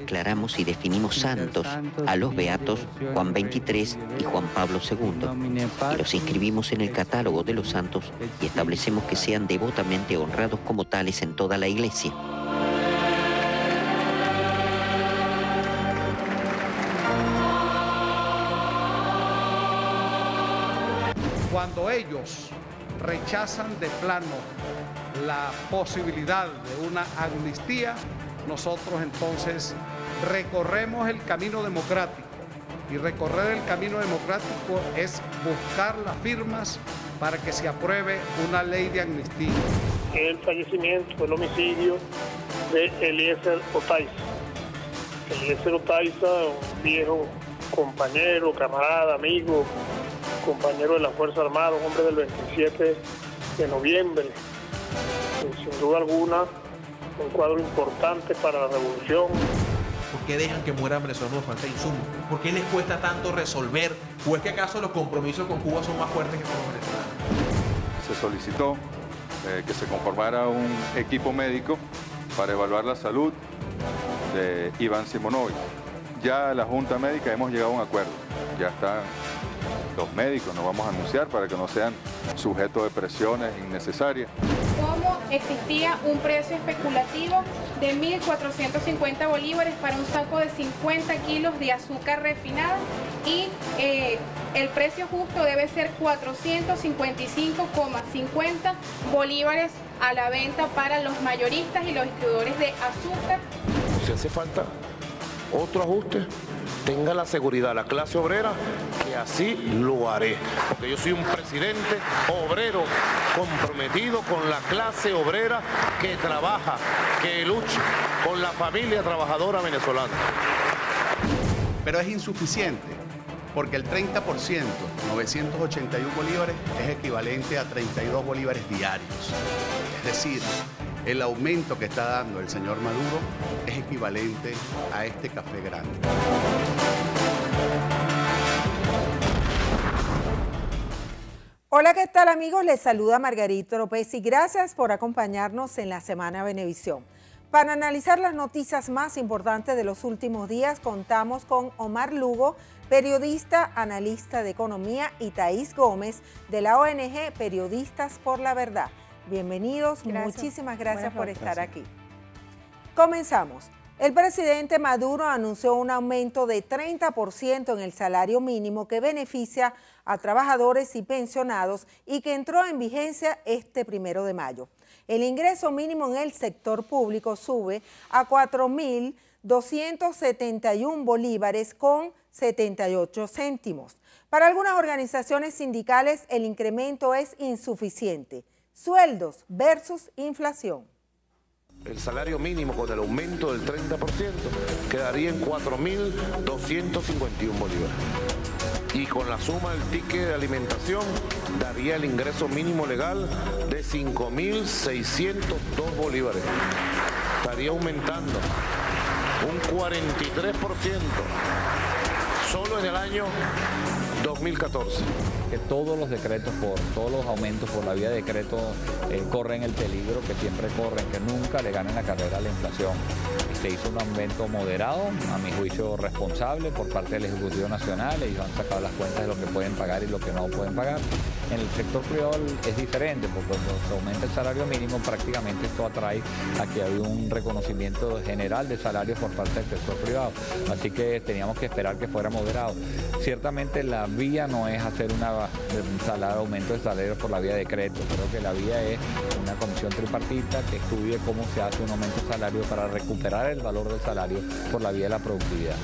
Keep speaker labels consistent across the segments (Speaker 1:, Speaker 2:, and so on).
Speaker 1: declaramos y definimos santos a los beatos Juan XXIII y Juan Pablo II, y los inscribimos en el catálogo de los santos y establecemos que sean devotamente honrados como tales en toda la Iglesia.
Speaker 2: Cuando ellos rechazan de plano la posibilidad de una amnistía, nosotros entonces recorremos el camino democrático. Y recorrer el camino democrático es buscar las firmas para que se apruebe una ley de amnistía.
Speaker 3: El fallecimiento, el homicidio de Eliezer Otaiza. Eliezer Otaiza, un viejo compañero, camarada, amigo, compañero de la Fuerza Armada, un hombre del 27 de noviembre, sin duda alguna, un cuadro importante para la revolución.
Speaker 4: ¿Por qué dejan que mueran venezolanos por falta de insumos? ¿Por qué les cuesta tanto resolver? ¿O es que acaso los compromisos con Cuba son más fuertes que con los venezolanos?
Speaker 5: Se solicitó que se conformara un equipo médico para evaluar la salud de Iván Simonovic. Ya la Junta Médica hemos llegado a un acuerdo. Ya están los médicos, nos vamos a anunciar para que no sean sujetos de presiones innecesarias.
Speaker 6: Cómo existía un precio especulativo de 1.450 bolívares para un saco de 50 kilos de azúcar refinada y el precio justo debe ser 455,50 bolívares a la venta para los mayoristas y los distribuidores de azúcar.
Speaker 7: Si hace falta otro ajuste, tenga la seguridad la clase obrera que así lo haré, porque yo soy un presidente obrero comprometido con la clase obrera que trabaja, que lucha con la familia trabajadora venezolana.
Speaker 2: Pero es insuficiente, porque el 30%, 981 bolívares, es equivalente a 32 bolívares diarios. Es decir, el aumento que está dando el señor Maduro es equivalente a este café grande.
Speaker 8: Hola, ¿qué tal amigos? Les saluda Margarita López y gracias por acompañarnos en la Semana Venevisión. Para analizar las noticias más importantes de los últimos días, contamos con Omar Lugo, periodista, analista de economía, y Thaís Gómez, de la ONG Periodistas por la Verdad. Bienvenidos, muchísimas gracias por estar aquí. Comenzamos. El presidente Maduro anunció un aumento de 30% en el salario mínimo que beneficia a trabajadores y pensionados y que entró en vigencia este 1 de mayo. El ingreso mínimo en el sector público sube a 4.271 bolívares con 78 céntimos. Para algunas organizaciones sindicales el incremento es insuficiente. Sueldos versus inflación.
Speaker 7: El salario mínimo con el aumento del 30% quedaría en 4.251 bolívares. Y con la suma del ticket de alimentación daría el ingreso mínimo legal de 5.602 bolívares. Estaría aumentando un 43% solo en el año 2014.
Speaker 9: Que todos los decretos, todos los aumentos por la vía de decreto corren el peligro que siempre corren, que nunca le ganen la carrera a la inflación. Se hizo un aumento moderado, a mi juicio responsable, por parte del Ejecutivo Nacional. Ellos han sacado las cuentas de lo que pueden pagar y lo que no pueden pagar. En el sector privado es diferente, porque cuando se aumenta el salario mínimo, prácticamente esto atrae a que haya un reconocimiento general de salarios por parte del sector privado. Así que teníamos que esperar que fuera moderado. Ciertamente la vía no es hacer un aumento de salarios por la vía de decreto. Creo que la vía es una comisión tripartita que estudie cómo se hace un aumento de salario para recuperar el valor del salario por la vía de la productividad.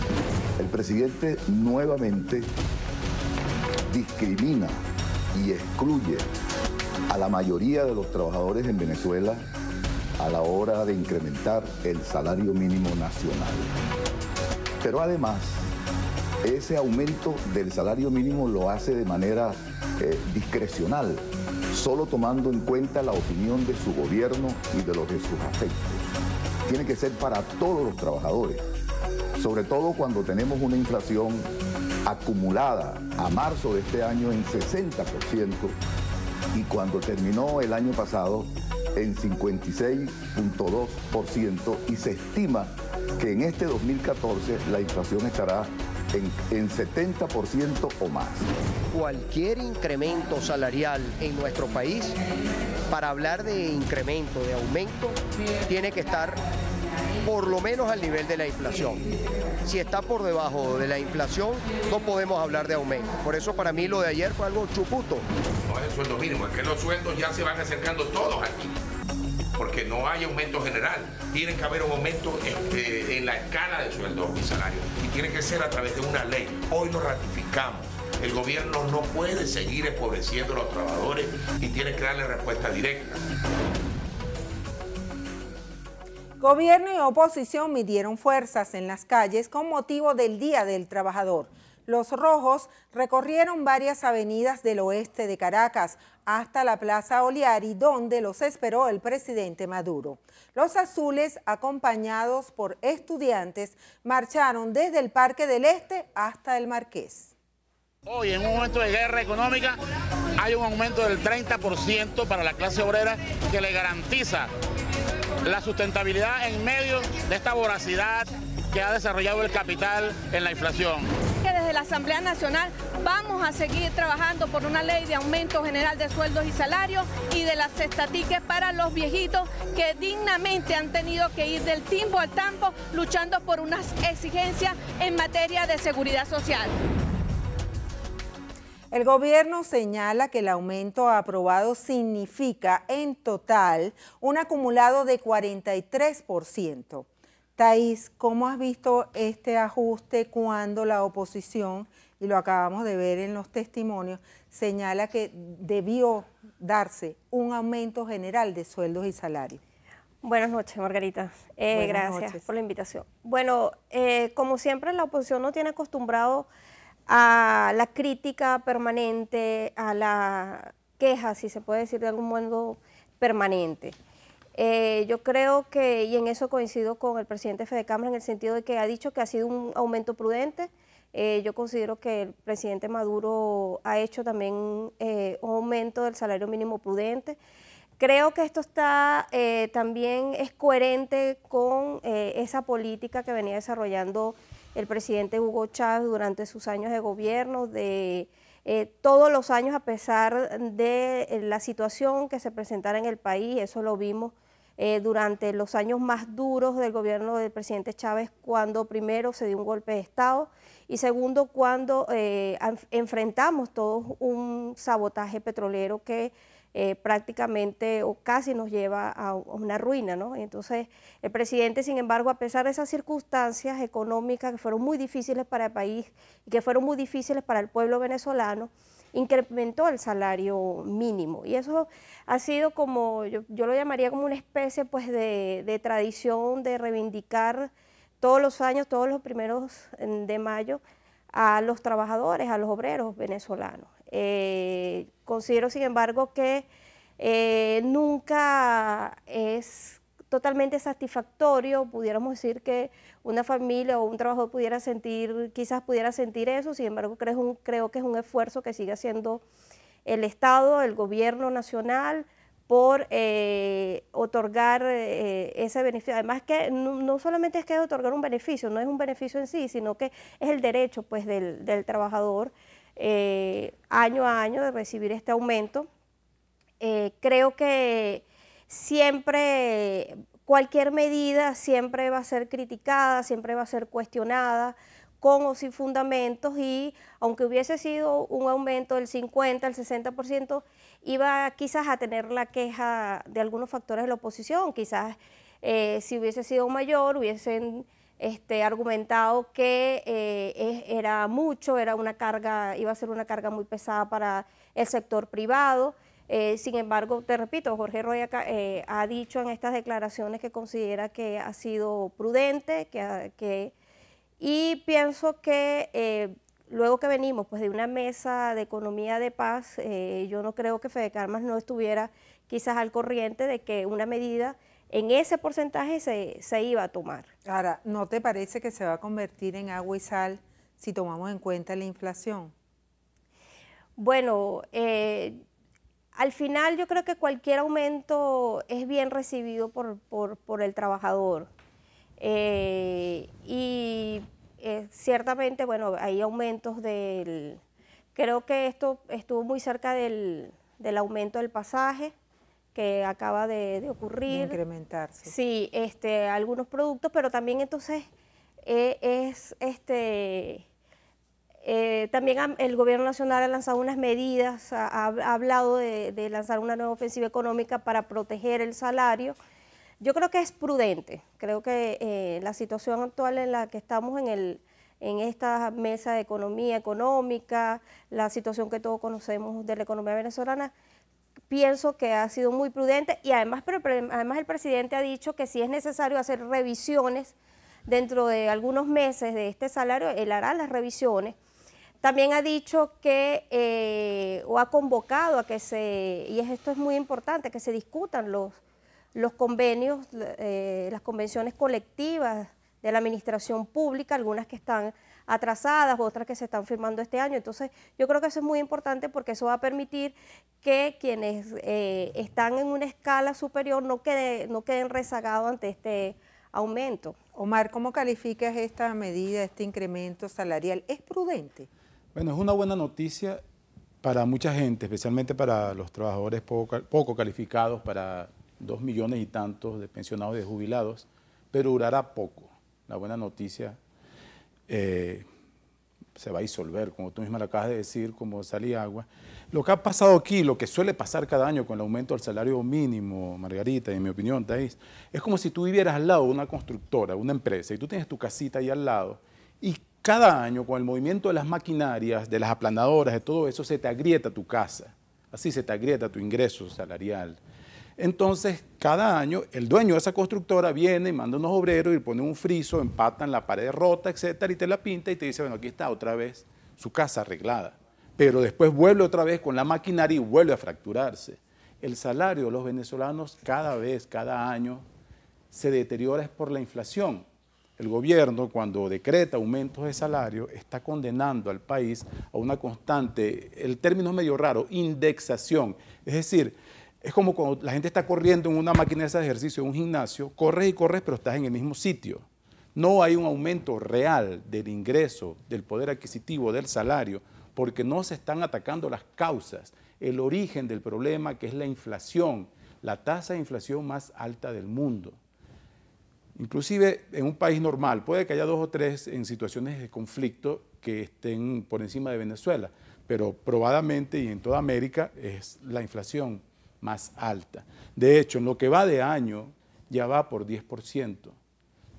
Speaker 10: El presidente nuevamente discrimina y excluye a la mayoría de los trabajadores en Venezuela a la hora de incrementar el salario mínimo nacional. Pero además, ese aumento del salario mínimo lo hace de manera discrecional, solo tomando en cuenta la opinión de su gobierno y de los de sus afectos. Tiene que ser para todos los trabajadores, sobre todo cuando tenemos una inflación acumulada a marzo de este año en 60% y cuando terminó el año pasado en 56.2% y se estima que en este 2014 la inflación estará en 70% o más.
Speaker 11: Cualquier incremento salarial en nuestro país, para hablar de incremento, de aumento, tiene que estar por lo menos al nivel de la inflación. Si está por debajo de la inflación, no podemos hablar de aumento. Por eso para mí lo de ayer fue algo chuputo.
Speaker 12: No es el sueldo mínimo, es que los sueldos ya se van acercando todos aquí, porque no hay aumento general. Tiene que haber un aumento en la escala de sueldos y salarios, y tiene que ser a través de una ley. Hoy lo ratificamos. El gobierno no puede seguir empobreciendo a los trabajadores y tiene que darle respuesta directa.
Speaker 8: Gobierno y oposición midieron fuerzas en las calles con motivo del Día del Trabajador. Los rojos recorrieron varias avenidas del oeste de Caracas hasta la Plaza Oliari, donde los esperó el presidente Maduro. Los azules, acompañados por estudiantes, marcharon desde el Parque del Este hasta el Marqués.
Speaker 13: Hoy, en un momento de guerra económica, hay un aumento del 30% para la clase obrera que le garantiza la sustentabilidad en medio de esta voracidad que ha desarrollado el capital en la inflación.
Speaker 14: Desde la Asamblea Nacional vamos a seguir trabajando por una ley de aumento general de sueldos y salarios y de las cestatiques para los viejitos que dignamente han tenido que ir del timbo al tambo luchando por unas exigencias en materia de seguridad social.
Speaker 8: El gobierno señala que el aumento aprobado significa en total un acumulado de 43%. Thais, ¿cómo has visto este ajuste cuando la oposición, y lo acabamos de ver en los testimonios, señala que debió darse un aumento general de sueldos y salarios?
Speaker 15: Buenas noches, Margarita. Gracias por la invitación. Bueno, como siempre, la oposición no tiene acostumbrado a la crítica permanente, a la queja, si se puede decir de algún modo, permanente. Yo creo que, y en eso coincido con el presidente Fede Cámara, en el sentido de que ha dicho que ha sido un aumento prudente. Yo considero que el presidente Maduro ha hecho también un aumento del salario mínimo prudente. Creo que esto está también es coherente con esa política que venía desarrollando el presidente Hugo Chávez durante sus años de gobierno, de todos los años, a pesar de la situación que se presentara en el país. Eso lo vimos durante los años más duros del gobierno del presidente Chávez, cuando primero se dio un golpe de Estado y segundo cuando enfrentamos todos un sabotaje petrolero que prácticamente o casi nos lleva a una ruina, ¿no? Entonces, el presidente, sin embargo, a pesar de esas circunstancias económicas que fueron muy difíciles para el país y que fueron muy difíciles para el pueblo venezolano, incrementó el salario mínimo. Y eso ha sido como, yo lo llamaría como una especie pues de tradición de reivindicar todos los años, todos los primeros de mayo, a los trabajadores, a los obreros venezolanos. Considero, sin embargo, que nunca es totalmente satisfactorio, pudiéramos decir que una familia o un trabajador quizás pudiera sentir eso. Sin embargo, creo que es un esfuerzo que sigue haciendo el Estado, el gobierno nacional, por otorgar ese beneficio. Además que no solamente es que otorgar un beneficio, no es un beneficio en sí, sino que es el derecho pues del trabajador año a año de recibir este aumento. Creo que siempre, cualquier medida siempre va a ser criticada, siempre va a ser cuestionada, con o sin fundamentos, y aunque hubiese sido un aumento del 50, el 60%, iba quizás a tener la queja de algunos factores de la oposición. Quizás si hubiese sido mayor, hubiesen argumentado que era mucho, era una carga, iba a ser una carga muy pesada para el sector privado. Sin embargo, te repito, Jorge Roy ha dicho en estas declaraciones que considera que ha sido prudente, y pienso que luego que venimos pues de una mesa de economía de paz, yo no creo que Fede Cámara no estuviera quizás al corriente de que una medida en ese porcentaje se iba a tomar.
Speaker 8: Ahora, ¿no te parece que se va a convertir en agua y sal si tomamos en cuenta la inflación?
Speaker 15: Bueno, al final yo creo que cualquier aumento es bien recibido por el trabajador. Ciertamente, bueno, hay aumentos creo que esto estuvo muy cerca del aumento del pasaje que acaba de ocurrir.
Speaker 8: De incrementarse.
Speaker 15: Sí, algunos productos, pero también entonces también el gobierno nacional ha lanzado unas medidas, ha hablado de lanzar una nueva ofensiva económica para proteger el salario. Yo creo que es prudente, creo que la situación actual en la que estamos en esta mesa de economía económica, la situación que todos conocemos de la economía venezolana, pienso que ha sido muy prudente y además el presidente ha dicho que si es necesario hacer revisiones dentro de algunos meses de este salario, él hará las revisiones. También ha dicho que, o ha convocado a que y esto es muy importante, que se discutan los convenios, las convenciones colectivas de la administración pública, algunas que están atrasadas, otras que se están firmando este año. Entonces, yo creo que eso es muy importante porque eso va a permitir que quienes están en una escala superior no queden rezagados ante este aumento.
Speaker 8: Omar, ¿cómo calificas esta medida, este incremento salarial? ¿Es prudente?
Speaker 16: Bueno, es una buena noticia para mucha gente, especialmente para los trabajadores poco calificados, para 2 millones y tantos de pensionados y de jubilados, pero durará poco. La buena noticia se va a disolver, como tú misma lo acabas de decir, como salía agua. Lo que ha pasado aquí, lo que suele pasar cada año con el aumento del salario mínimo, Margarita, y en mi opinión, Thais, es como si tú vivieras al lado de una constructora, una empresa, y tú tienes tu casita ahí al lado, y cada año con el movimiento de las maquinarias, de las aplanadoras, de todo eso, se te agrieta tu casa, así se te agrieta tu ingreso salarial. Entonces, cada año, el dueño de esa constructora viene, manda unos obreros y pone un friso, empatan la pared rota, etcétera, y te la pinta y te dice, bueno, aquí está otra vez su casa arreglada. Pero después vuelve otra vez con la maquinaria y vuelve a fracturarse. El salario de los venezolanos cada año, se deteriora por la inflación. El gobierno, cuando decreta aumentos de salario, está condenando al país a una constante, el término es medio raro, indexación. Es decir, es como cuando la gente está corriendo en una máquina de ejercicio, en un gimnasio, corres y corres, pero estás en el mismo sitio. No hay un aumento real del ingreso, del poder adquisitivo, del salario, porque no se están atacando las causas, el origen del problema, que es la inflación, la tasa de inflación más alta del mundo. Inclusive en un país normal, puede que haya 2 o 3 en situaciones de conflicto que estén por encima de Venezuela, pero probadamente y en toda América es la inflación más alta. De hecho, en lo que va de año ya va por 10%,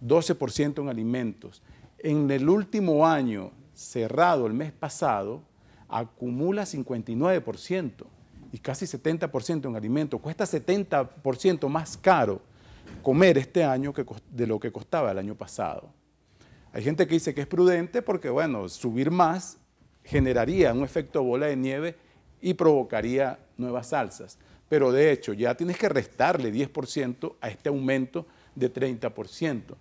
Speaker 16: 12% en alimentos. En el último año cerrado el mes pasado, acumula 59% y casi 70% en alimentos. Cuesta 70% más caro comer este año de lo que costaba el año pasado. Hay gente que dice que es prudente porque, bueno, subir más generaría un efecto bola de nieve y provocaría nuevas alzas. Pero de hecho ya tienes que restarle 10% a este aumento de 30%,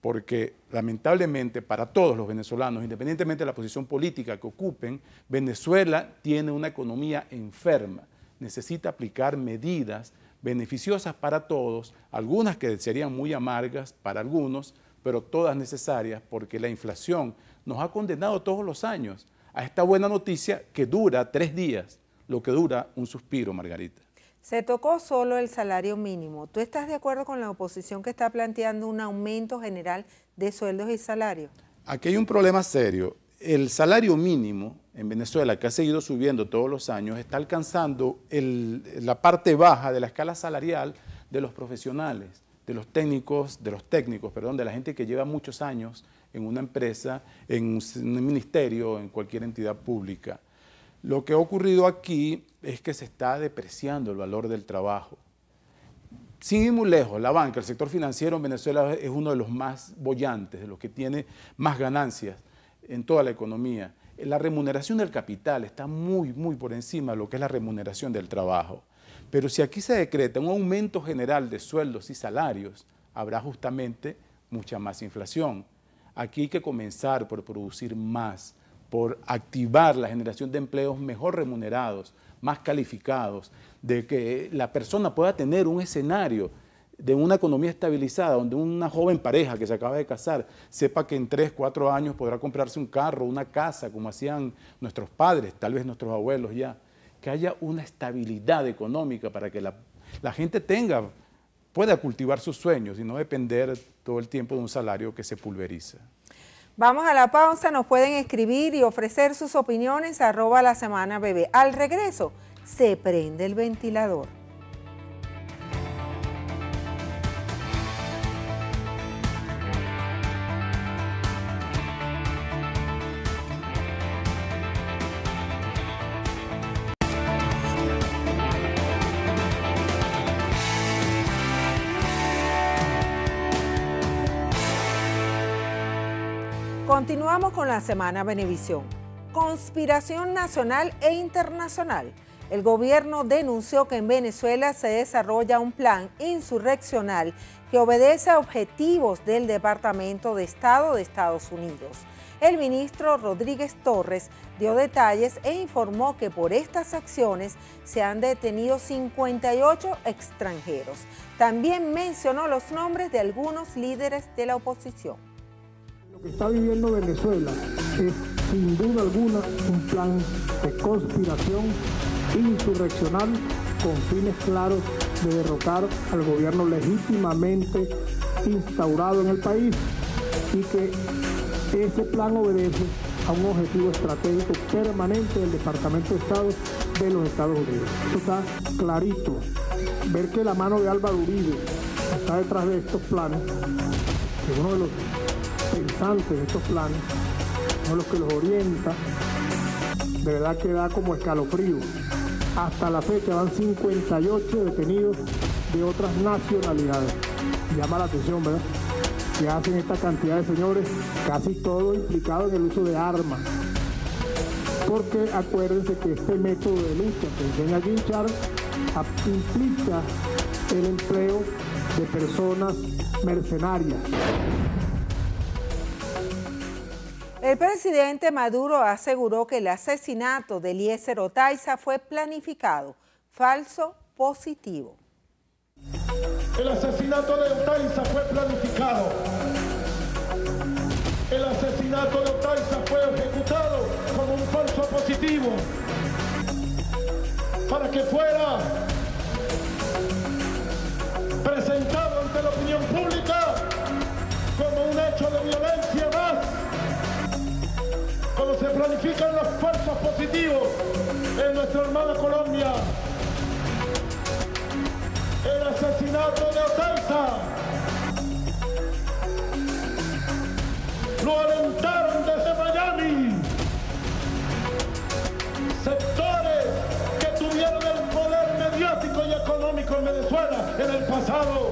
Speaker 16: porque lamentablemente para todos los venezolanos, independientemente de la posición política que ocupen, Venezuela tiene una economía enferma, necesita aplicar medidas beneficiosas para todos, algunas que serían muy amargas para algunos, pero todas necesarias porque la inflación nos ha condenado todos los años a esta buena noticia que dura 3 días, lo que dura un suspiro, Margarita.
Speaker 8: Se tocó solo el salario mínimo. ¿Tú estás de acuerdo con la oposición que está planteando un aumento general de sueldos y salarios?
Speaker 16: Aquí hay un problema serio. El salario mínimo en Venezuela, que ha seguido subiendo todos los años, está alcanzando la parte baja de la escala salarial de los profesionales, de los técnicos, de la gente que lleva muchos años en una empresa, en un ministerio, en cualquier entidad pública. Lo que ha ocurrido aquí es que se está depreciando el valor del trabajo. Sin ir muy lejos, la banca, el sector financiero en Venezuela es uno de los más bollantes, de los que tiene más ganancias en toda la economía. La remuneración del capital está muy por encima de lo que es la remuneración del trabajo. Pero si aquí se decreta un aumento general de sueldos y salarios, habrá justamente mucha más inflación. Aquí hay que comenzar por producir más, por activar la generación de empleos mejor remunerados, más calificados, de que la persona pueda tener un escenario de una economía estabilizada, donde una joven pareja que se acaba de casar sepa que en 3, 4 años podrá comprarse un carro, una casa, como hacían nuestros padres, tal vez nuestros abuelos ya, que haya una estabilidad económica para que la gente pueda cultivar sus sueños y no depender todo el tiempo de un salario que se pulveriza.
Speaker 8: Vamos a la pausa, nos pueden escribir y ofrecer sus opiniones @lasemanabebé. Al regreso, se prende el ventilador. Continuamos con la Semana Venevisión. Conspiración nacional e internacional. El gobierno denunció que en Venezuela se desarrolla un plan insurreccional que obedece a objetivos del Departamento de Estado de Estados Unidos. El ministro Rodríguez Torres dio detalles e informó que por estas acciones se han detenido 58 extranjeros. También mencionó los nombres de algunos líderes de la oposición.
Speaker 17: Lo que está viviendo Venezuela es sin duda alguna un plan de conspiración insurreccional con fines claros de derrocar al gobierno legítimamente instaurado en el país y que ese plan obedece a un objetivo estratégico permanente del Departamento de Estado de los Estados Unidos. Eso está clarito. Ver que la mano de Álvaro Uribe está detrás de estos planes, que es uno de los pensantes de estos planes, uno de los que los orienta, de verdad que da como escalofrío. Hasta la fecha van 58 detenidos de otras nacionalidades. Llama la atención, ¿verdad? Que hacen esta cantidad de señores, casi todos implicados en el uso de armas. Porque acuérdense que este método de lucha que enseña Jim Charles implica el empleo de personas mercenarias.
Speaker 8: El presidente Maduro aseguró que el asesinato de Eliezer Otaiza fue planificado. Falso positivo.
Speaker 17: El asesinato de Otaiza fue planificado. El asesinato de Otaiza fue ejecutado como un falso positivo para que fuera presentado ante la opinión pública como un hecho de violencia más. Como se planifican los falsos positivos en nuestra hermana Colombia. El asesinato de Otaiza lo alentaron desde Miami sectores que tuvieron el poder mediático y económico en Venezuela en el pasado.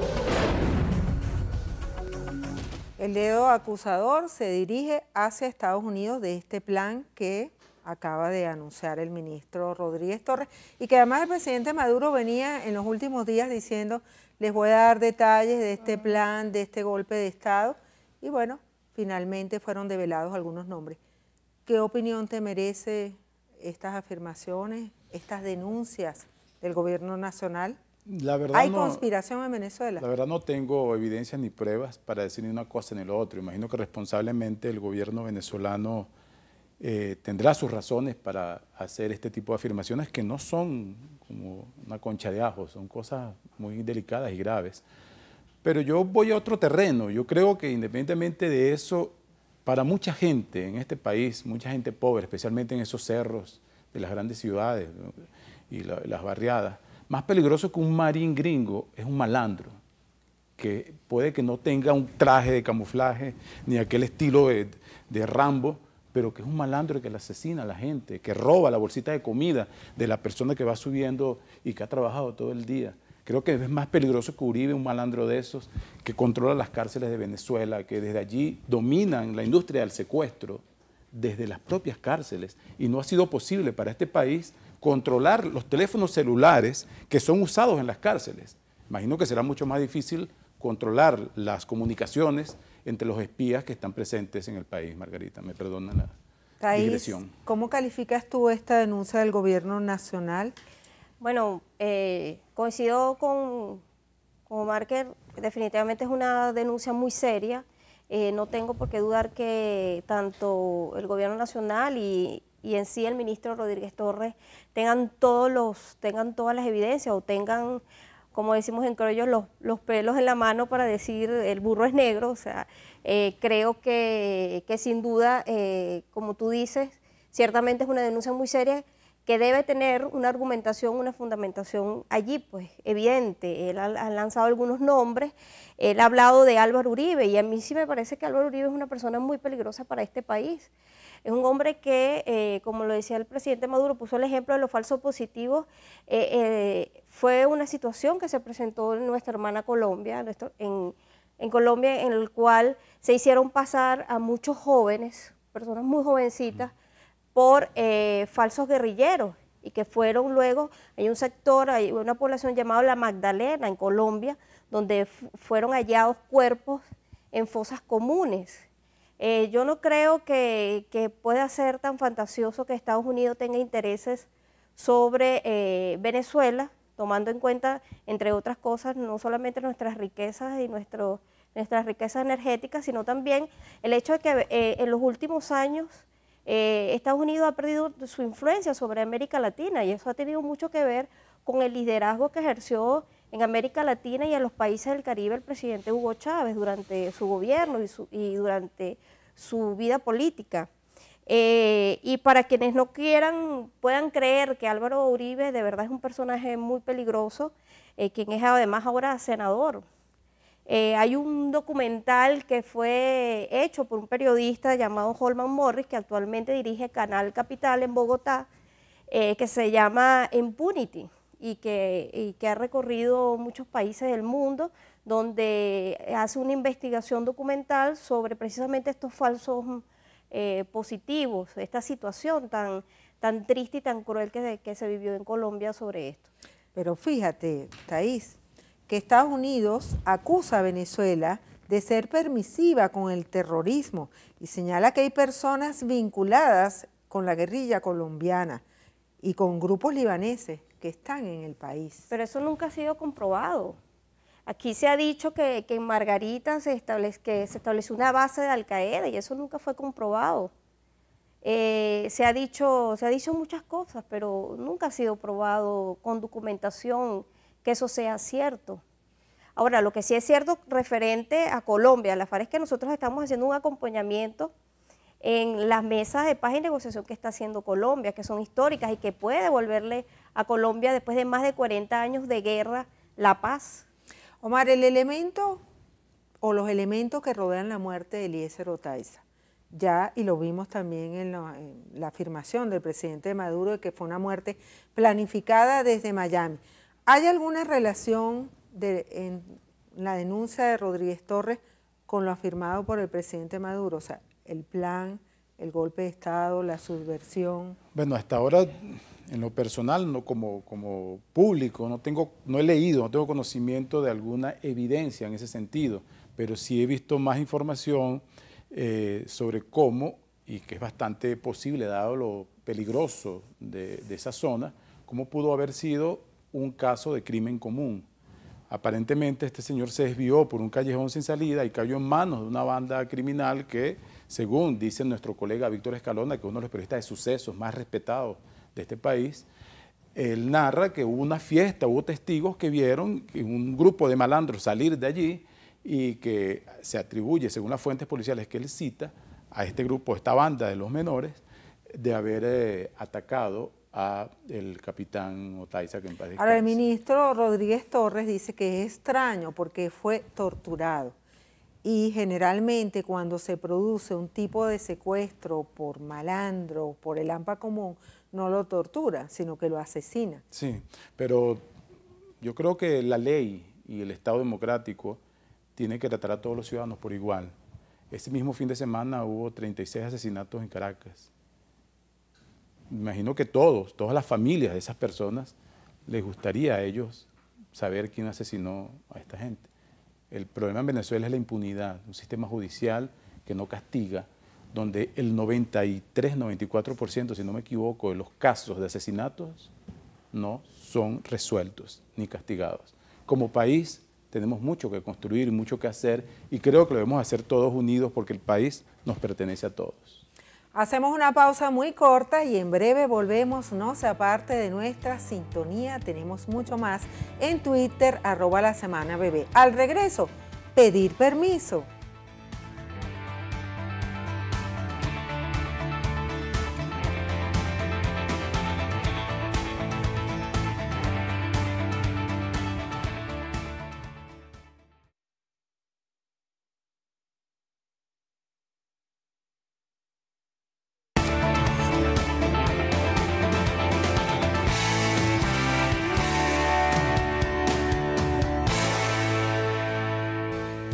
Speaker 8: El dedo acusador se dirige hacia Estados Unidos de este plan que acaba de anunciar el ministro Rodríguez Torres y que además el presidente Maduro venía en los últimos días diciendo: les voy a dar detalles de este plan, de este golpe de Estado, y bueno, finalmente fueron develados algunos nombres. ¿Qué opinión te merece estas afirmaciones, estas denuncias del gobierno nacional?
Speaker 16: La verdad
Speaker 8: ¿Hay conspiración en Venezuela?
Speaker 16: La verdad no tengo evidencias ni pruebas para decir ni una cosa ni lo otro. Imagino que responsablemente el gobierno venezolano tendrá sus razones para hacer este tipo de afirmaciones que no son como una concha de ajo, son cosas muy delicadas y graves. Pero yo voy a otro terreno. Yo creo que independientemente de eso, para mucha gente en este país, mucha gente pobre, especialmente en esos cerros de las grandes ciudades, ¿no? Y las barriadas, más peligroso que un marín gringo es un malandro, que puede que no tenga un traje de camuflaje ni aquel estilo de Rambo, pero que es un malandro que le asesina a la gente, que roba la bolsita de comida de la persona que va subiendo y que ha trabajado todo el día. Creo que es más peligroso que Uribe, un malandro de esos, que controla las cárceles de Venezuela, que desde allí dominan la industria del secuestro, desde las propias cárceles, y no ha sido posible para este país controlar los teléfonos celulares que son usados en las cárceles. Imagino que será mucho más difícil controlar las comunicaciones entre los espías que están presentes en el país, Margarita, me perdona
Speaker 8: Thais,
Speaker 16: digresión.
Speaker 8: ¿cómo calificas tú esta denuncia del gobierno nacional?
Speaker 15: Bueno, coincido con Omar que definitivamente es una denuncia muy seria. No tengo por qué dudar que tanto el gobierno nacional y en sí el ministro Rodríguez Torres tengan todas las evidencias o tengan, como decimos en criollo, los pelos en la mano para decir el burro es negro. O sea, creo que sin duda, como tú dices, ciertamente es una denuncia muy seria que debe tener una argumentación, una fundamentación allí, pues, evidente. Él ha lanzado algunos nombres, él ha hablado de Álvaro Uribe, y a mí sí me parece que Álvaro Uribe es una persona muy peligrosa para este país. Es un hombre que, como lo decía el presidente Maduro, puso el ejemplo de los falsos positivos. Fue una situación que se presentó en nuestra hermana Colombia, en Colombia, en el cual se hicieron pasar a muchos jóvenes, personas muy jovencitas, por falsos guerrilleros, y que fueron luego, hay un sector, hay una población llamada La Magdalena en Colombia, donde fueron hallados cuerpos en fosas comunes. Yo no creo que pueda ser tan fantasioso que Estados Unidos tenga intereses sobre Venezuela, tomando en cuenta, entre otras cosas, no solamente nuestras riquezas y nuestras riquezas energéticas, sino también el hecho de que en los últimos años Estados Unidos ha perdido su influencia sobre América Latina, y eso ha tenido mucho que ver con el liderazgo que ejerció en América Latina y en los países del Caribe el presidente Hugo Chávez durante su gobierno y durante su vida política. Y para quienes no puedan creer que Álvaro Uribe de verdad es un personaje muy peligroso, quien es además ahora senador. Hay un documental que fue hecho por un periodista llamado Holman Morris, que actualmente dirige Canal Capital en Bogotá, que se llama Impunity, y que ha recorrido muchos países del mundo, donde hace una investigación documental sobre precisamente estos falsos positivos, esta situación tan triste y tan cruel que se vivió en Colombia sobre esto.
Speaker 8: Pero fíjate, Thais, que Estados Unidos acusa a Venezuela de ser permisiva con el terrorismo y señala que hay personas vinculadas con la guerrilla colombiana y con grupos libaneses que están en el país.
Speaker 15: Pero eso nunca ha sido comprobado. Aquí se ha dicho que en Margarita se estableció una base de Al-Qaeda, y eso nunca fue comprobado. Se ha dicho muchas cosas, pero nunca ha sido probado con documentación que eso sea cierto. Ahora, lo que sí es cierto referente a Colombia, la FARC, es que nosotros estamos haciendo un acompañamiento en las mesas de paz y negociación que está haciendo Colombia, que son históricas y que puede devolverle a Colombia, después de más de 40 años de guerra, la paz.
Speaker 8: Omar, el elemento o los elementos que rodean la muerte de Eliezer Otaiza, ya, y lo vimos también en la afirmación del presidente Maduro de que fue una muerte planificada desde Miami. ¿Hay alguna relación en la denuncia de Rodríguez Torres con lo afirmado por el presidente Maduro? O sea, el plan, el golpe de Estado, la subversión.
Speaker 16: Bueno, hasta ahora, en lo personal, no como público, no he leído, no tengo conocimiento de alguna evidencia en ese sentido, pero sí he visto más información sobre cómo, y que es bastante posible, dado lo peligroso de esa zona, cómo pudo haber sido un caso de crimen común. Aparentemente este señor se desvió por un callejón sin salida y cayó en manos de una banda criminal que, según dice nuestro colega Víctor Escalona, que es uno de los periodistas de sucesos más respetados de este país, él narra que hubo una fiesta, hubo testigos que vieron un grupo de malandros salir de allí y que se atribuye, según las fuentes policiales que él cita, a este grupo, esta banda de los menores, de haber atacado a el capitán Otaiza, que en paz descanse.
Speaker 8: Ahora, el ministro Rodríguez Torres dice que es extraño porque fue torturado, y generalmente cuando se produce un tipo de secuestro por malandro, por el AMPA común, no lo tortura, sino que lo asesina.
Speaker 16: Sí, pero yo creo que la ley y el Estado democrático tiene que tratar a todos los ciudadanos por igual. Ese mismo fin de semana hubo 36 asesinatos en Caracas. Me imagino que todas las familias de esas personas les gustaría a ellos saber quién asesinó a esta gente. El problema en Venezuela es la impunidad, un sistema judicial que no castiga, donde el 93-94%, si no me equivoco, de los casos de asesinatos no son resueltos ni castigados. Como país tenemos mucho que construir, mucho que hacer, y creo que lo debemos hacer todos unidos porque el país nos pertenece a todos.
Speaker 8: Hacemos una pausa muy corta y en breve volvemos. No se aparte de nuestra sintonía, tenemos mucho más en Twitter, @lasemanabebé. Al regreso, pedir permiso.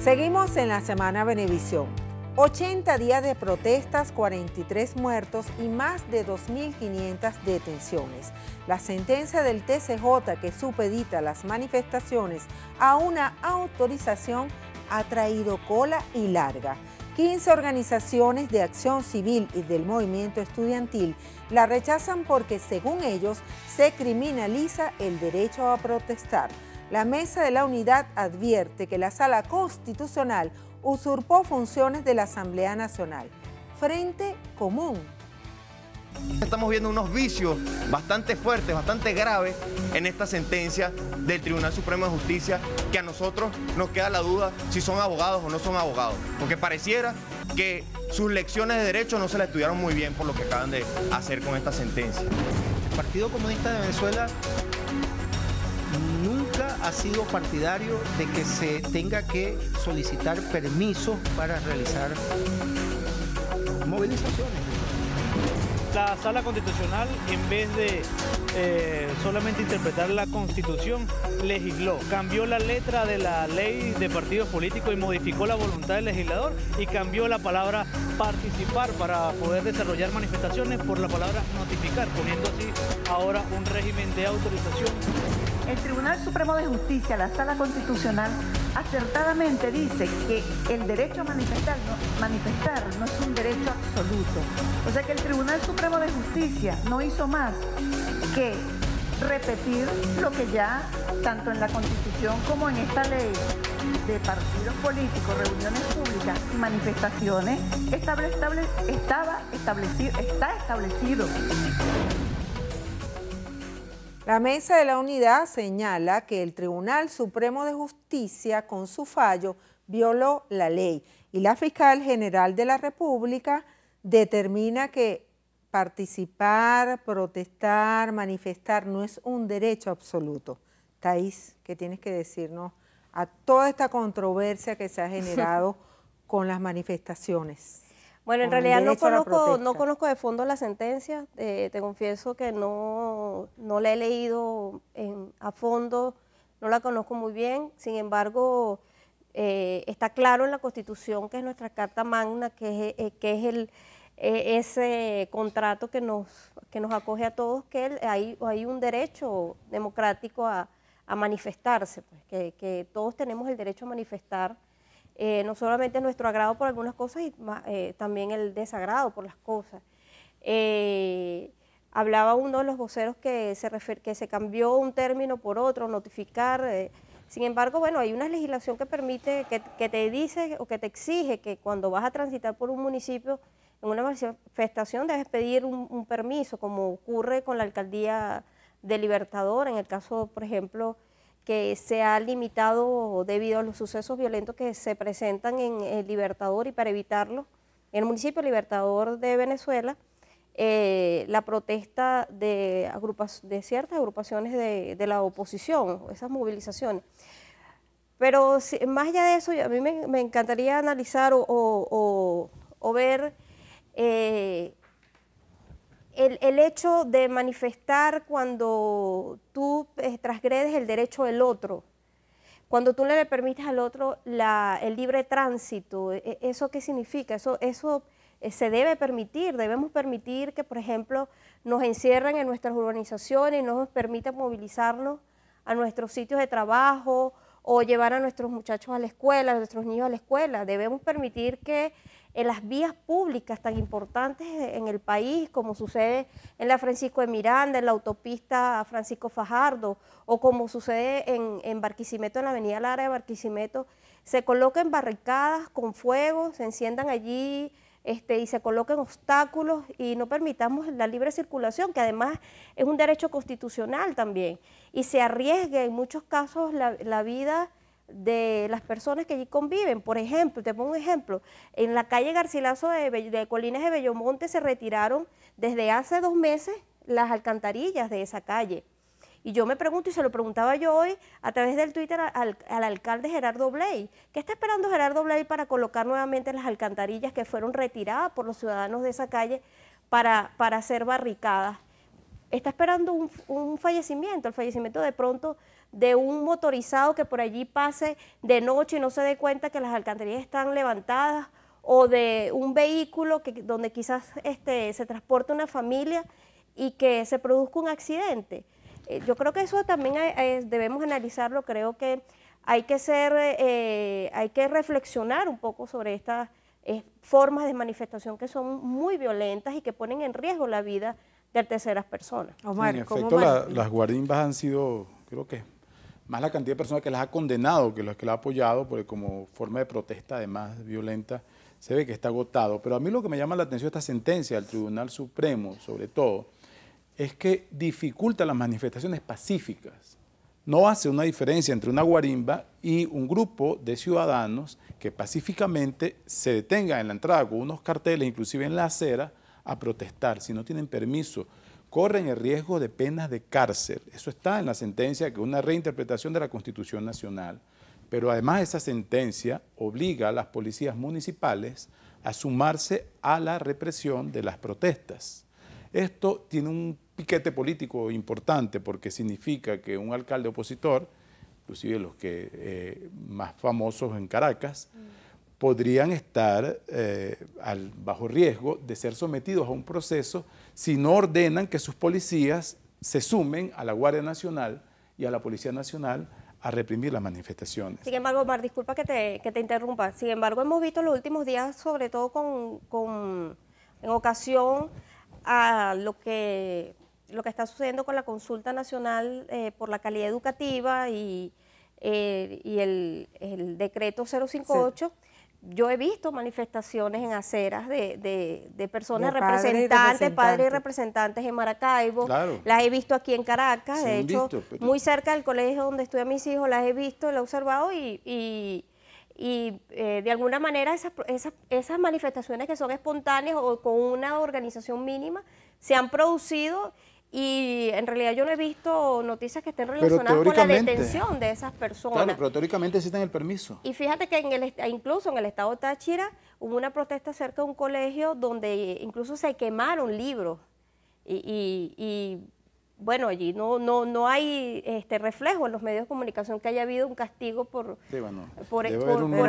Speaker 8: Seguimos en la Semana Venevisión. 80 días de protestas, 43 muertos y más de 2.500 detenciones. La sentencia del TCJ que supedita las manifestaciones a una autorización ha traído cola y larga. 15 organizaciones de acción civil y del movimiento estudiantil la rechazan porque, según ellos, se criminaliza el derecho a protestar. La Mesa de la Unidad advierte que la Sala Constitucional usurpó funciones de la Asamblea Nacional. Frente Común.
Speaker 18: Estamos viendo unos vicios bastante fuertes, bastante graves en esta sentencia del Tribunal Supremo de Justicia, que a nosotros nos queda la duda si son abogados o no son abogados, porque pareciera que sus lecciones de derecho no se las estudiaron muy bien por lo que acaban de hacer con esta sentencia.
Speaker 19: El Partido Comunista de Venezuela nunca ha sido partidario de que se tenga que solicitar permisos para realizar movilizaciones.
Speaker 20: La Sala Constitucional, en vez de solamente interpretar la Constitución, legisló, cambió la letra de la ley de partidos políticos y modificó la voluntad del legislador y cambió la palabra participar para poder desarrollar manifestaciones por la palabra notificar, poniendo así ahora un régimen de autorización.
Speaker 21: El Tribunal Supremo de Justicia, la Sala Constitucional, acertadamente dice que el derecho a manifestar no es un derecho absoluto. O sea que el Tribunal Supremo de Justicia no hizo más que repetir lo que ya, tanto en la Constitución como en esta ley de partidos políticos, reuniones públicas y manifestaciones, está establecido.
Speaker 8: La Mesa de la Unidad señala que el Tribunal Supremo de Justicia, con su fallo, violó la ley y la Fiscal General de la República determina que participar, protestar, manifestar no es un derecho absoluto. Thais, ¿qué tienes que decirnos a toda esta controversia que se ha generado con las manifestaciones?
Speaker 15: Bueno, en realidad no conozco de fondo la sentencia, te confieso que no la he leído a fondo, no la conozco muy bien, sin embargo, está claro en la Constitución, que es nuestra Carta Magna, que es ese contrato que nos acoge a todos, que hay un derecho democrático a manifestarse, pues, que todos tenemos el derecho a manifestar. No solamente nuestro agrado por algunas cosas, y también el desagrado por las cosas. Hablaba uno de los voceros que se cambió un término por otro, notificar. Sin embargo, bueno, hay una legislación que permite, que te dice o que te exige que cuando vas a transitar por un municipio en una manifestación debes pedir un permiso, como ocurre con la alcaldía de Libertador, en el caso, por ejemplo, que se ha limitado debido a los sucesos violentos que se presentan en el Libertador, y para evitarlo, en el municipio Libertador de Venezuela, la protesta de ciertas agrupaciones de la oposición, esas movilizaciones. Pero más allá de eso, a mí me encantaría analizar o ver el hecho de manifestar cuando tú transgredes el derecho del otro, cuando tú le permites al otro el libre tránsito. ¿Eso qué significa? Eso se debe permitir, debemos permitir que, por ejemplo, nos encierren en nuestras urbanizaciones y no nos permitan movilizarnos a nuestros sitios de trabajo o llevar a nuestros muchachos a la escuela, a nuestros niños a la escuela. Debemos permitir que en las vías públicas tan importantes en el país, como sucede en la Francisco de Miranda, en la autopista Francisco Fajardo, o como sucede en Barquisimeto, en la avenida Lara de Barquisimeto, se coloquen barricadas con fuego, se enciendan allí y se coloquen obstáculos y no permitamos la libre circulación, que además es un derecho constitucional también, y se arriesgue en muchos casos la vida de las personas que allí conviven. Por ejemplo, te pongo un ejemplo, en la calle Garcilaso de Colinas de Bellomonte se retiraron desde hace 2 meses las alcantarillas de esa calle. Y yo me pregunto, y se lo preguntaba yo hoy a través del Twitter al alcalde Gerardo Bley, ¿qué está esperando Gerardo Bley para colocar nuevamente las alcantarillas que fueron retiradas por los ciudadanos de esa calle para hacer barricadas? Está esperando un fallecimiento, el fallecimiento de pronto de un motorizado que por allí pase de noche y no se dé cuenta que las alcantarillas están levantadas, o de un vehículo donde quizás se transporte una familia y que se produzca un accidente. Yo creo que eso también debemos analizarlo. Creo que hay que reflexionar un poco sobre estas formas de manifestación que son muy violentas y que ponen en riesgo la vida de terceras personas.
Speaker 16: Omar, en efecto, las guarimbas han sido, creo que más la cantidad de personas que las ha condenado que las que las ha apoyado, porque como forma de protesta además violenta se ve que está agotado. Pero a mí lo que me llama la atención esta sentencia del Tribunal Supremo, sobre todo, es que dificulta las manifestaciones pacíficas. No hace una diferencia entre una guarimba y un grupo de ciudadanos que pacíficamente se detengan en la entrada con unos carteles, inclusive en la acera, a protestar. Si no tienen permiso, corren el riesgo de penas de cárcel. Eso está en la sentencia, que es una reinterpretación de la Constitución Nacional. Pero además esa sentencia obliga a las policías municipales a sumarse a la represión de las protestas. Esto tiene un piquete político importante porque significa que un alcalde opositor, inclusive los que más famosos en Caracas, podrían estar bajo riesgo de ser sometidos a un proceso si no ordenan que sus policías se sumen a la Guardia Nacional y a la Policía Nacional a reprimir las manifestaciones.
Speaker 15: Sin embargo, Omar, disculpa que te interrumpa. Sin embargo, hemos visto en los últimos días, sobre todo en ocasión a lo que está sucediendo con la consulta nacional por la calidad educativa y el decreto 058, sí. Yo he visto manifestaciones en aceras de personas representantes, padres y representantes en Maracaibo, claro. Las he visto aquí en Caracas, sí, de hecho, muy cerca del colegio donde estudian mis hijos, las he visto, las he observado y de alguna manera esas manifestaciones que son espontáneas o con una organización mínima se han producido, y en realidad yo no he visto noticias que estén relacionadas con la detención de esas personas.
Speaker 16: Claro, pero teóricamente sí tienen el permiso.
Speaker 15: Y fíjate que incluso en el estado de Táchira hubo una protesta cerca de un colegio donde incluso se quemaron libros y bueno, allí no hay reflejo en los medios de comunicación que haya habido un castigo por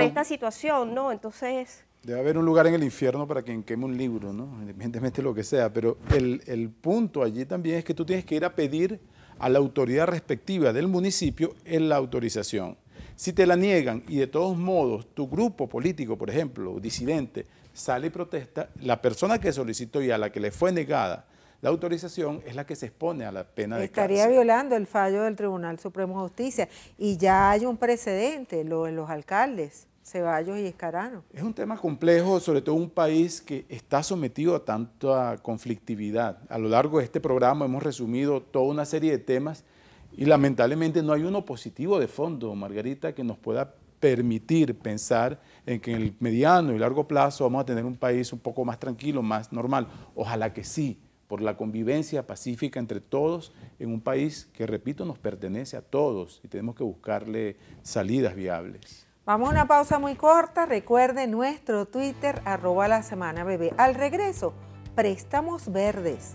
Speaker 15: esta situación, ¿no? Entonces...
Speaker 16: Debe haber un lugar en el infierno para quien queme un libro, ¿no? Independientemente de lo que sea, pero el punto allí también es que tú tienes que ir a pedir a la autoridad respectiva del municipio la autorización. Si te la niegan y de todos modos tu grupo político, por ejemplo, disidente, sale y protesta, la persona que solicitó y a la que le fue negada la autorización es la que se expone a la pena de cárcel.
Speaker 8: Estaría violando el fallo del Tribunal Supremo de Justicia, y ya hay un precedente en los alcaldes Ceballos y Escarano.
Speaker 16: Es un tema complejo, sobre todo un país que está sometido a tanta conflictividad. A lo largo de este programa hemos resumido toda una serie de temas y lamentablemente no hay uno positivo de fondo, Margarita, que nos pueda permitir pensar en que en el mediano y largo plazo vamos a tener un país un poco más tranquilo, más normal. Ojalá que sí, por la convivencia pacífica entre todos en un país que, repito, nos pertenece a todos y tenemos que buscarle salidas viables.
Speaker 8: Vamos a una pausa muy corta. Recuerde nuestro Twitter, @lasemanabebé. Al regreso, préstamos verdes.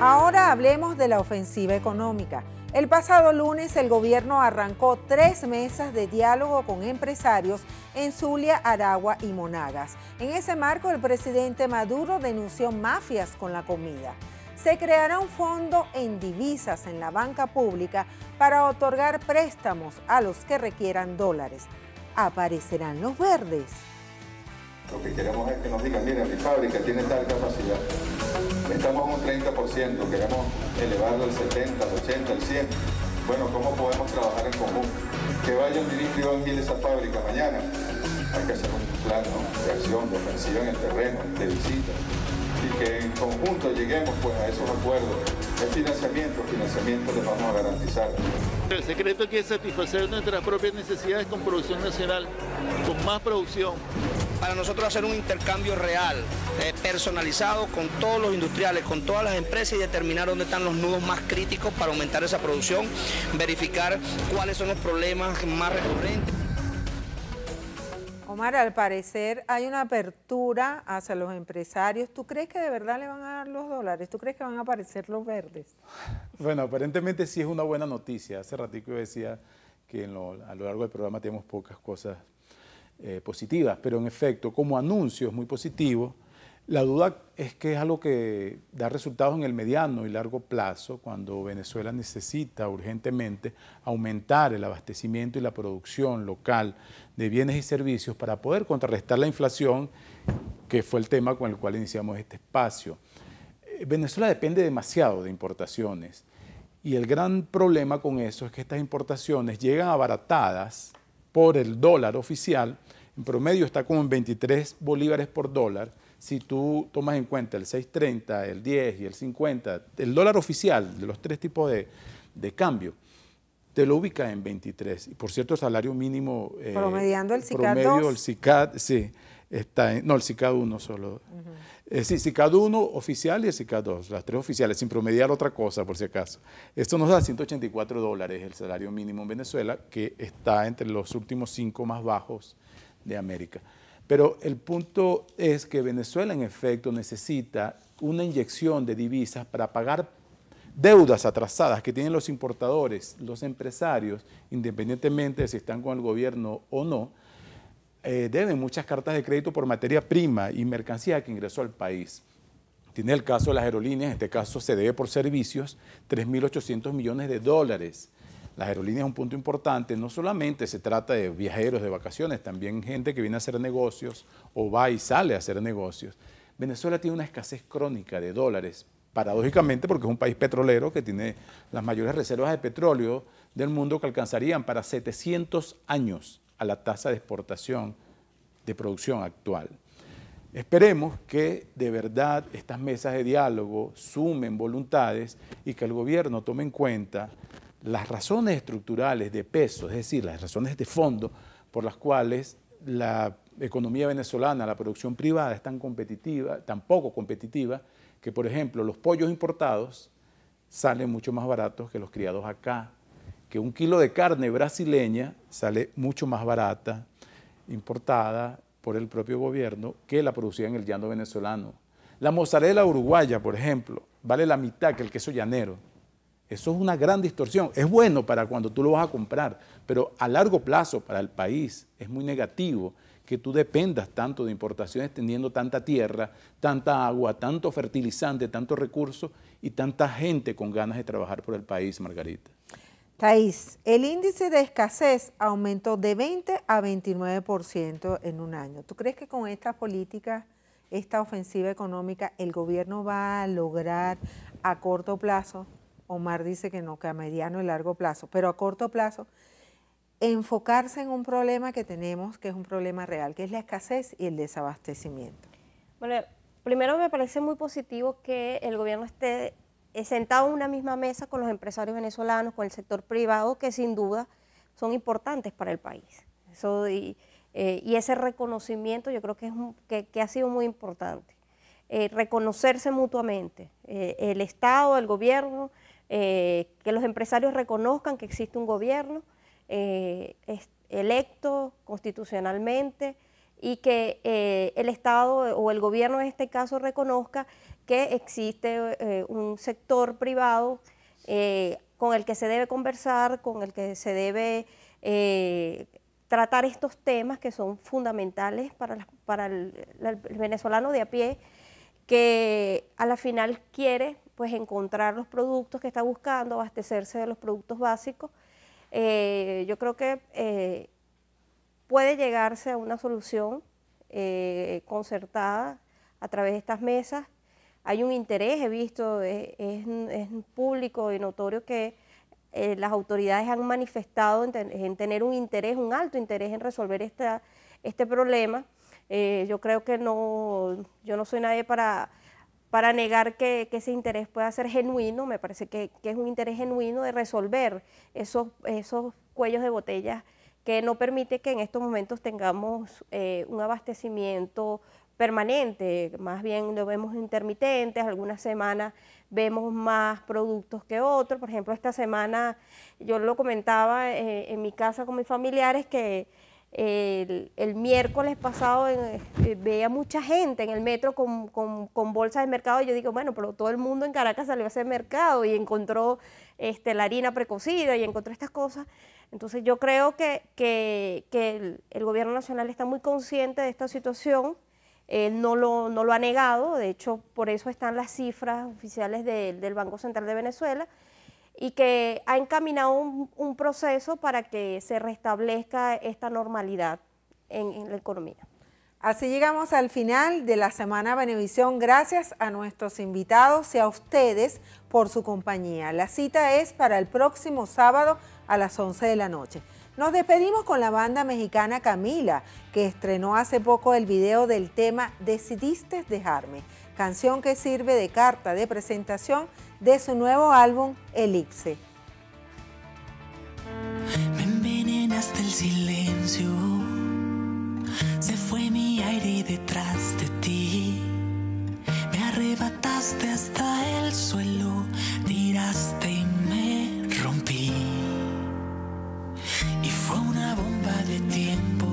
Speaker 8: Ahora hablemos de la ofensiva económica. El pasado lunes el gobierno arrancó 3 mesas de diálogo con empresarios en Zulia, Aragua y Monagas. En ese marco el presidente Maduro denunció mafias con la comida. Se creará un fondo en divisas en la banca pública para otorgar préstamos a los que requieran dólares. ¿Aparecerán los verdes?
Speaker 5: Lo que queremos es que nos digan, mira, mi fábrica tiene tal capacidad. Estamos en un 30%, queremos elevarlo al 70, al 80, al 100. Bueno, ¿cómo podemos trabajar en común? Que vaya un ministro y envíe esa fábrica mañana. Hay que hacer un plan, ¿no?, de acción, de ofensiva en el terreno, de visita. Y que en conjunto lleguemos pues a esos acuerdos. El financiamiento les vamos a garantizar.
Speaker 1: El secreto aquí es satisfacer nuestras propias necesidades con producción nacional, con más producción.
Speaker 22: Para nosotros hacer un intercambio real, personalizado con todos los industriales, con todas las empresas y determinar dónde están los nudos más críticos para aumentar esa producción, verificar cuáles son los problemas más recurrentes.
Speaker 8: Omar, al parecer hay una apertura hacia los empresarios. ¿Tú crees que de verdad le van a dar los dólares? ¿Tú crees que van a aparecer los verdes?
Speaker 16: Bueno, aparentemente sí es una buena noticia. Hace ratico yo decía que a lo largo del programa tenemos pocas cosas positivas, pero en efecto, como anuncio es muy positivo. La duda es que es algo que da resultados en el mediano y largo plazo, cuando Venezuela necesita urgentemente aumentar el abastecimiento y la producción local de bienes y servicios para poder contrarrestar la inflación, que fue el tema con el cual iniciamos este espacio. Venezuela depende demasiado de importaciones y el gran problema con eso es que estas importaciones llegan abaratadas por el dólar oficial. En promedio está como en 23 bolívares por dólar. Si tú tomas en cuenta el 6.30, el 10 y el 50, el dólar oficial de los 3 tipos de cambio, te lo ubica en 23. Y por cierto, el salario mínimo...
Speaker 8: promediando el CICAD 2.
Speaker 16: Promedio, el CICAD, sí, está en, no, el CICAD 1 solo. Sí, CICAD 1 oficial y el CICAD 2, las 3 oficiales, sin promediar otra cosa por si acaso. Esto nos da $184 el salario mínimo en Venezuela, que está entre los últimos 5 más bajos de América. Pero el punto es que Venezuela en efecto necesita una inyección de divisas para pagar deudas atrasadas que tienen los importadores, los empresarios, independientemente de si están con el gobierno o no, deben muchas cartas de crédito por materia prima y mercancía que ingresó al país. Tiene el caso de las aerolíneas, en este caso se debe por servicios, 3.800 millones de dólares. Las aerolíneas es un punto importante, no solamente se trata de viajeros de vacaciones, también gente que viene a hacer negocios o va y sale a hacer negocios. Venezuela tiene una escasez crónica de dólares, paradójicamente porque es un país petrolero que tiene las mayores reservas de petróleo del mundo que alcanzarían para 700 años a la tasa de exportación de producción actual. Esperemos que de verdad estas mesas de diálogo sumen voluntades y que el gobierno tome en cuenta las razones estructurales de peso, es decir, las razones de fondo por las cuales la economía venezolana, la producción privada es tan competitiva, tan poco competitiva, que por ejemplo los pollos importados salen mucho más baratos que los criados acá, que un kilo de carne brasileña sale mucho más barata, importada por el propio gobierno, que la producida en el llano venezolano. La mozzarella uruguaya, por ejemplo, vale la mitad que el queso llanero. Eso es una gran distorsión. Es bueno para cuando tú lo vas a comprar, pero a largo plazo para el país es muy negativo que tú dependas tanto de importaciones teniendo tanta tierra, tanta agua, tanto fertilizante, tanto recurso y tanta gente con ganas de trabajar por el país, Margarita.
Speaker 8: Thais, el índice de escasez aumentó de 20 a 29% en un año. ¿Tú crees que con estas políticas, esta ofensiva económica, el gobierno va a lograr a corto plazo? Omar dice que no, que a mediano y largo plazo, pero a corto plazo, enfocarse en un problema que tenemos, que es un problema real, que es la escasez y el desabastecimiento.
Speaker 15: Bueno, primero me parece muy positivo que el gobierno esté sentado en una misma mesa con los empresarios venezolanos, con el sector privado, que sin duda son importantes para el país. Eso, y ese reconocimiento yo creo que ha sido muy importante. Reconocerse mutuamente, el Estado, el gobierno, que los empresarios reconozcan que existe un gobierno electo constitucionalmente y que el Estado o el gobierno en este caso reconozca que existe un sector privado con el que se debe conversar, con el que se debe tratar estos temas que son fundamentales para el venezolano de a pie, que a la final quiere pues encontrar los productos que está buscando, abastecerse de los productos básicos. Yo creo que puede llegarse a una solución concertada a través de estas mesas. Hay un interés, he visto, es público y notorio que las autoridades han manifestado en tener un interés, un alto interés en resolver este problema. Yo creo que yo no soy nadie para negar que ese interés pueda ser genuino. Me parece que es un interés genuino de resolver esos cuellos de botella que no permite que en estos momentos tengamos un abastecimiento permanente, más bien lo vemos intermitentes, algunas semanas vemos más productos que otros. Por ejemplo, esta semana yo lo comentaba en mi casa con mis familiares que el miércoles pasado veía mucha gente en el metro con bolsas de mercado y yo digo, bueno, pero todo el mundo en Caracas salió a ese mercado y encontró la harina precocida y encontró estas cosas. Entonces yo creo que el gobierno nacional está muy consciente de esta situación. No lo ha negado, de hecho por eso están las cifras oficiales del Banco Central de Venezuela, y que ha encaminado un proceso para que se restablezca esta normalidad en la economía.
Speaker 8: Así llegamos al final de la Semana Venevisión. Gracias a nuestros invitados y a ustedes por su compañía. La cita es para el próximo sábado a las 11 de la noche. Nos despedimos con la banda mexicana Camila, que estrenó hace poco el video del tema Decidiste Dejarme, canción que sirve de carta de presentación de su nuevo álbum Elipse.
Speaker 3: Me envenenaste el silencio, se fue mi aire detrás de ti, me arrebataste hasta el suelo, tiraste y me rompí. Y fue una bomba de tiempo,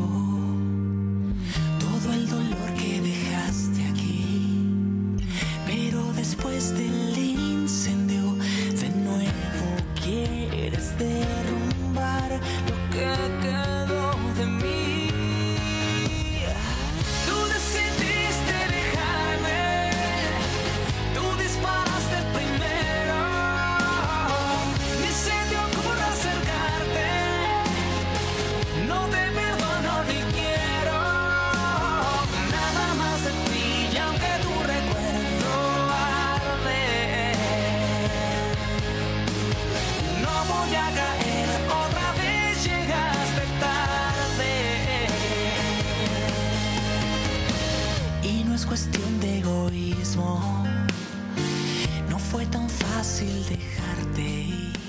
Speaker 3: todo el dolor que dejaste aquí. Pero después del incendio, de nuevo quieres derrumbar lo que quedó de mí. Tú decidiste dejarme, tú disparaste primero, ni se te ocurre acercarte. No te perdono ni quiero nada más de ti, y aunque tu recuerdo arde, no voy a caer otra vez, llegaste tarde. Y no es cuestión de egoísmo, no fue tan fácil dejarte ir.